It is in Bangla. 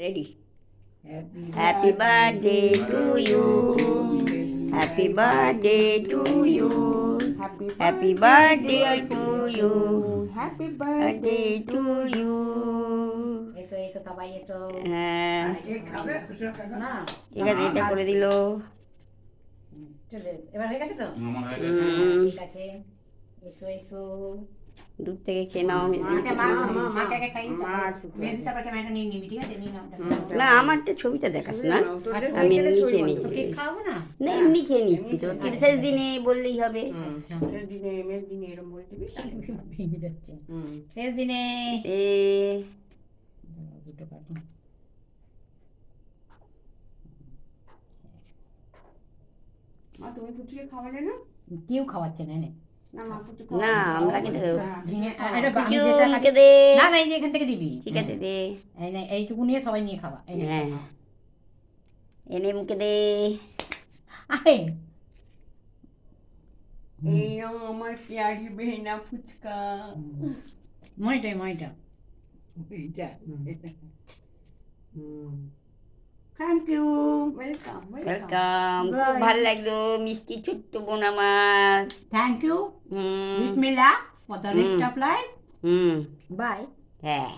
Ready. Happy birthday to you, happy birthday to you, happy birthday to you, happy birthday to you. এসো এসো সবাই এসো। হ্যাঁ না ঠিক আছে, এটা করে দিল। চলে এবার হয়ে গেছে তো? ঠিক আছে, এসো এসো। দূর থেকে খেয়ে নাও। মাকে আগে খাইয়ে মেহেদি তারপর ক্যামেরাটা নিয়ে নিবি, ঠিক আছে? নিয়ে নাও। না আমার তো ছবিটা দেখাস না, আমি এমনি খেয়ে নিচ্ছি। কেক খাবো না? না এমনি খেয়ে নিচ্ছি, তো শেষ দিনে বললেই হবে। ভেঙে যাচ্ছে শেষ দিনে। এ দুটো কাটি। মা তুমি ফুটিয়ে খাওয়ালে না? কেউ খাওয়াচ্ছে না এনে। না মা ফুটি না আমরা কিন্তু ভেঙে মুখে দে। না না, এই যে এখান থেকে দিবি। ঠিক আছে দে। এই না, এইটুকু নিয়ে সবাই নিয়ে খাওয়া। এই নে। হ্যাঁ এনে মুখে দে। আরে এই নাও আমার প্যারি বেহনা ফুচকা। মইটা মইটা। এইটা থ্যাংক ইউ, ওয়েলকাম ওয়েলকাম। খুব ভালো লাগলো মিষ্টি ছোট্ট বোন আমার। Thank you. হুম বিসমিল্লাহ for the rest of life. Hmm bye. হ্যাঁ।